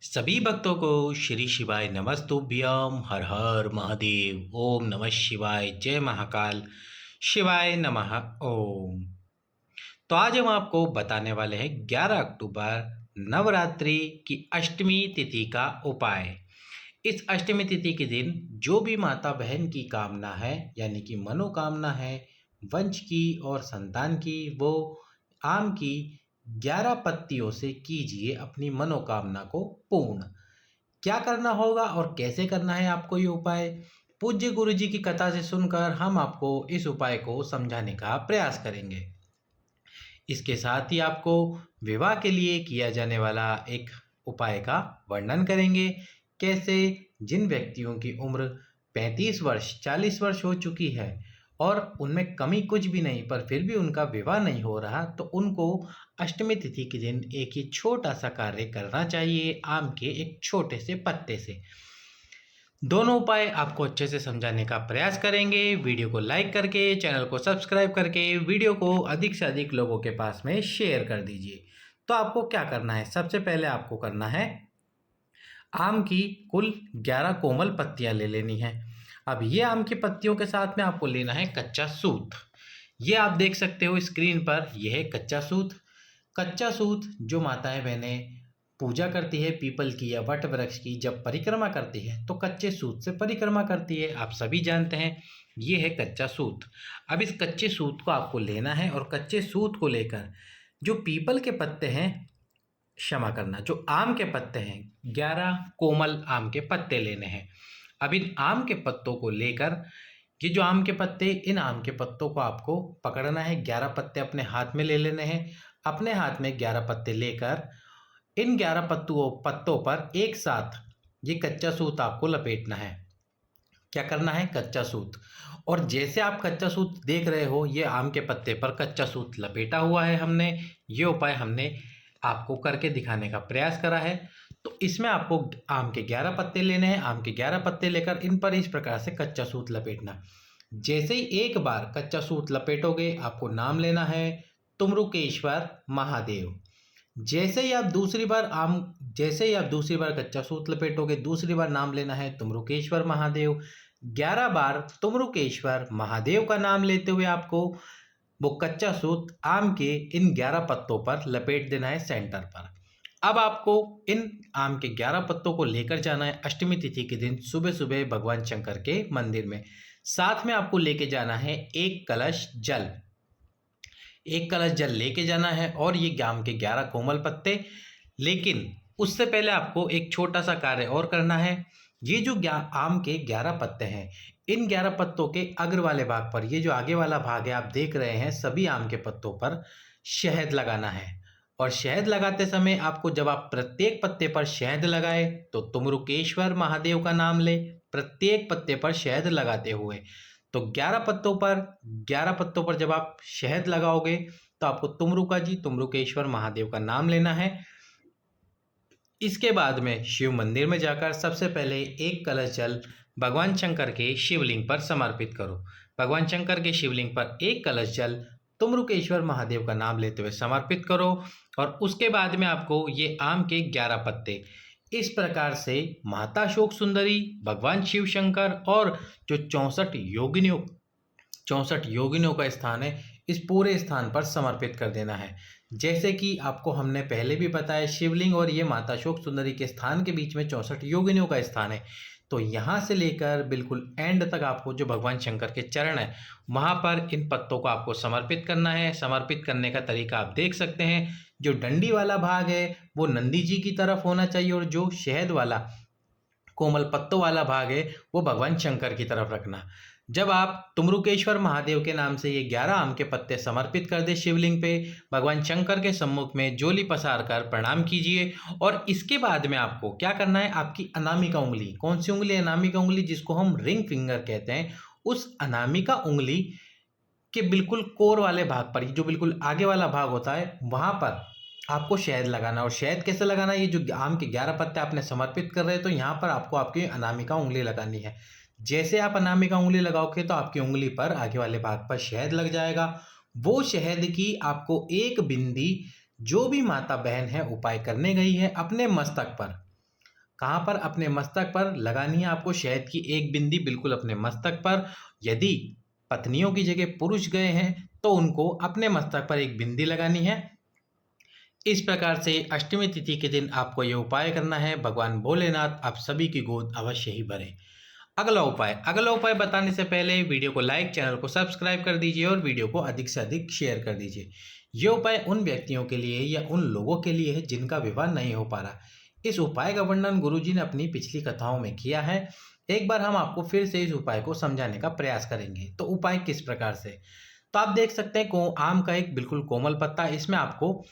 सभी भक्तों को श्री शिवाय नमस्तुभ्यम हर हर महादेव ओम नमः शिवाय जय महाकाल शिवाय नमः ओम। तो आज हम आपको बताने वाले हैं 11 अक्टूबर नवरात्रि की अष्टमी तिथि का उपाय। इस अष्टमी तिथि के दिन जो भी माता बहन की कामना है यानी कि मनोकामना है वंश की और संतान की, वो आम की 11 पत्तियों से कीजिए अपनी मनोकामना को पूर्ण। क्या करना होगा और कैसे करना है आपको ये उपाय, पूज्य गुरु जी की कथा से सुनकर हम आपको इस उपाय को समझाने का प्रयास करेंगे। इसके साथ ही आपको विवाह के लिए किया जाने वाला एक उपाय का वर्णन करेंगे। कैसे जिन व्यक्तियों की उम्र 35 वर्ष 40 वर्ष हो चुकी है और उनमें कमी कुछ भी नहीं पर फिर भी उनका विवाह नहीं हो रहा, तो उनको अष्टमी तिथि के दिन एक ही छोटा सा कार्य करना चाहिए आम के एक छोटे से पत्ते से। दोनों उपाय आपको अच्छे से समझाने का प्रयास करेंगे। वीडियो को लाइक करके, चैनल को सब्सक्राइब करके वीडियो को अधिक से अधिक लोगों के पास में शेयर कर दीजिए। तो आपको क्या करना है, सबसे पहले आपको करना है आम की कुल 11 कोमल पत्तियां ले लेनी है। अब ये आम की पत्तियों के साथ में आपको लेना है कच्चा सूत। ये आप देख सकते हो स्क्रीन पर, यह है कच्चा सूत। कच्चा सूत जो माताएं बहनें पूजा करती है पीपल की या वट वृक्ष की, जब परिक्रमा करती है तो कच्चे सूत से परिक्रमा करती है, आप सभी जानते हैं। ये है कच्चा सूत। अब इस कच्चे सूत को आपको लेना है और कच्चे सूत को लेकर जो पीपल के पत्ते हैं, क्षमा करना, जो आम के पत्ते हैं, 11 कोमल आम के पत्ते लेने हैं। अब इन आम के पत्तों को लेकर, ये जो आम के पत्ते, इन आम के पत्तों को आपको पकड़ना है। 11 पत्ते अपने हाथ में ले लेने हैं। अपने हाथ में 11 पत्ते लेकर इन 11 पत्तों पर एक साथ ये कच्चा सूत आपको लपेटना है। क्या करना है, कच्चा सूत। और जैसे आप कच्चा सूत देख रहे हो, ये आम के पत्ते पर कच्चा सूत लपेटा हुआ है हमने। ये उपाय हमने आपको करके दिखाने का प्रयास करा है। तो इसमें आपको आम के 11 पत्ते लेने हैं। आम के 11 पत्ते लेकर इन पर इस प्रकार से कच्चा सूत लपेटना। जैसे ही एक बार कच्चा सूत लपेटोगे, आपको नाम लेना है तुमरुकेश्वर महादेव। जैसे ही आप दूसरी बार कच्चा सूत लपेटोगे, दूसरी बार नाम लेना है तुमरुकेश्वर महादेव। 11 बार तुमरुकेश्वर महादेव का नाम लेते हुए आपको वो कच्चा सूत आम के इन 11 पत्तों पर लपेट देना है सेंटर पर। अब आपको इन आम के 11 पत्तों को लेकर जाना है अष्टमी तिथि के दिन सुबह सुबह भगवान शंकर के मंदिर में। साथ में आपको लेके जाना है एक कलश जल। एक कलश जल लेके जाना है और ये आम के 11 कोमल पत्ते। लेकिन उससे पहले आपको एक छोटा सा कार्य और करना है। ये जो आम के 11 पत्ते हैं, इन 11 पत्तों के अग्र वाले भाग पर, ये जो आगे वाला भाग है आप देख रहे हैं, सभी आम के पत्तों पर शहद लगाना है। और शहद लगाते समय आपको, जब आप प्रत्येक पत्ते पर शहद लगाए तो तुमरुकेश्वर महादेव का नाम ले, प्रत्येक पत्ते पर शहद लगाते हुए। तो 11 पत्तों पर जब आप शहद लगाओगे तो आपको तुमरुकेश्वर महादेव का नाम लेना है। इसके बाद में शिव मंदिर में जाकर सबसे पहले एक कलश जल भगवान शंकर के शिवलिंग पर समर्पित करो। भगवान शंकर के शिवलिंग पर एक कलश जल तुमरुकेश्वर महादेव का नाम लेते हुए समर्पित करो। और उसके बाद में आपको ये आम के 11 पत्ते इस प्रकार से माता शोक सुंदरी, भगवान शिव शंकर और जो 64 योगिनियों का स्थान है, इस पूरे स्थान पर समर्पित कर देना है। जैसे कि आपको हमने पहले भी बताया, शिवलिंग और ये माता शोक सुंदरी के स्थान के बीच में 64 योगिनियों का स्थान है। तो यहाँ से लेकर बिल्कुल एंड तक आपको जो भगवान शंकर के चरण है, वहाँ पर इन पत्तों को आपको समर्पित करना है। समर्पित करने का तरीका आप देख सकते हैं। जो डंडी वाला भाग है वो नंदी जी की तरफ होना चाहिए और जो शहद वाला कोमल पत्तों वाला भाग है वो भगवान शंकर की तरफ रखना। जब आप तुमरुकेश्वर महादेव के नाम से ये 11 आम के पत्ते समर्पित कर दे शिवलिंग पे, भगवान शंकर के सम्मुख में जोली पसार कर प्रणाम कीजिए। और इसके बाद में आपको क्या करना है, आपकी अनामिका उंगली, कौन सी उंगली, अनामिका उंगली जिसको हम रिंग फिंगर कहते हैं, उस अनामिका उंगली के बिल्कुल कोर वाले भाग पर, जो बिल्कुल आगे वाला भाग होता है, वहाँ पर आपको शहद लगाना। और शहद कैसे लगाना, ये जो आम के 11 पत्ते आपने समर्पित कर रहे हैं तो यहाँ पर आपको आपकी अनामिका उंगली लगानी है। जैसे आप अनामिका उंगली लगाओगे तो आपकी उंगली पर आगे वाले भाग पर शहद लग जाएगा। वो शहद की आपको एक बिंदी जो भी माता बहन है उपाय करने गई है अपने मस्तक पर, कहाँ पर? अपने मस्तक पर लगानी है आपको शहद की एक बिंदी, बिल्कुल अपने मस्तक पर। यदि पत्नियों की जगह पुरुष गए हैं तो उनको अपने मस्तक पर एक बिंदी लगानी है। इस प्रकार से अष्टमी तिथि के दिन आपको ये उपाय करना है। भगवान भोलेनाथ आप सभी की गोद अवश्य ही भरें। अगला उपाय बताने से पहले वीडियो को लाइक, चैनल को सब्सक्राइब कर दीजिए और वीडियो को अधिक से अधिक शेयर कर दीजिए। ये उपाय उन व्यक्तियों के लिए या उन लोगों के लिए है जिनका विवाह नहीं हो पा रहा। इस उपाय का वर्णन गुरुजी ने अपनी पिछली कथाओं में किया है। एक बार हम आपको फिर से इस उपाय को समझाने का प्रयास करेंगे। तो उपाय किस प्रकार से? तो आप देख सकते हैं आम का एक बिल्कुल कोमल पत्ता, इसमें आपको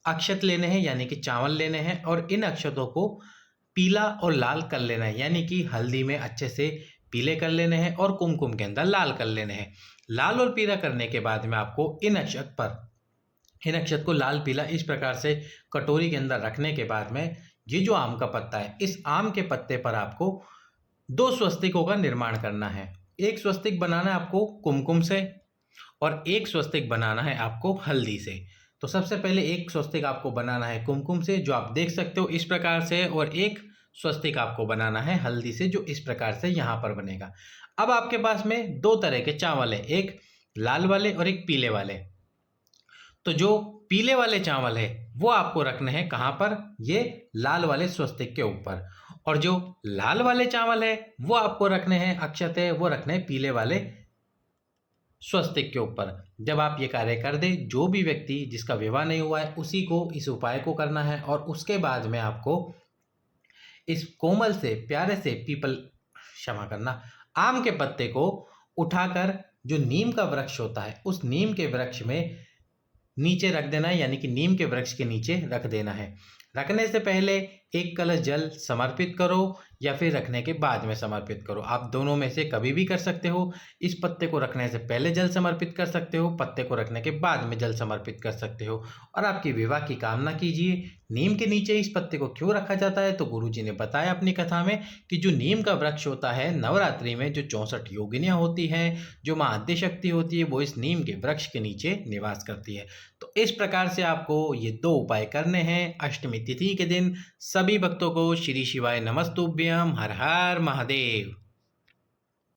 अक्षत लेने हैं यानी कि चावल लेने हैं और इन अक्षतों को पीला और लाल कर लेना है, यानी कि हल्दी में अच्छे से पीले कर लेने हैं और कुमकुम के अंदर लाल कर लेने हैं। लाल और पीला करने के बाद में आपको इन अक्षत को लाल पीला इस प्रकार से कटोरी के अंदर रखने के बाद में ये जो आम का पत्ता है, इस आम के पत्ते पर आपको 2 स्वस्तिकों का निर्माण करना है। एक स्वस्तिक बनाना है आपको कुमकुम से और एक स्वस्तिक बनाना है आपको हल्दी से। तो सबसे पहले एक स्वस्तिक आपको बनाना है कुमकुम से, जो आप देख सकते हो इस प्रकार से, और एक स्वस्तिक आपको बनाना है हल्दी से, जो इस प्रकार से यहाँ पर बनेगा। अब आपके पास में 2 तरह के चावल है, एक लाल वाले और एक पीले वाले। तो जो पीले वाले चावल है वो आपको रखने हैं कहाँ पर? ये लाल वाले स्वस्तिक के ऊपर। और जो लाल वाले चावल है वो आपको रखने हैं, अक्षत है वो रखने हैं पीले वाले स्वस्तिक के ऊपर। जब आप ये कार्य कर दें, जो भी व्यक्ति जिसका विवाह नहीं हुआ है उसी को इस उपाय को करना है। और उसके बाद में आपको इस कोमल से प्यारे से क्षमा करना, आम के पत्ते को उठाकर जो नीम का वृक्ष होता है उस नीम के वृक्ष में नीचे रख देना है, यानी कि नीम के वृक्ष के नीचे रख देना है। रखने से पहले एक कलश जल समर्पित करो या फिर रखने के बाद में समर्पित करो, आप दोनों में से कभी भी कर सकते हो। इस पत्ते को रखने से पहले जल समर्पित कर सकते हो, पत्ते को रखने के बाद में जल समर्पित कर सकते हो और आपके विवाह की कामना कीजिए। नीम के नीचे इस पत्ते को क्यों रखा जाता है? तो गुरुजी ने बताया अपनी कथा में कि जो नीम का वृक्ष होता है, नवरात्रि में जो 64 योगिनियाँ होती हैं, जो माँ आद्यशक्ति होती है, वो इस नीम के वृक्ष के नीचे निवास करती है। तो इस प्रकार से आपको ये 2 उपाय करने हैं अष्टमी तिथि के दिन। सभी भक्तों को श्री शिवाय नमस्तुभ्यम। हर हर महादेव।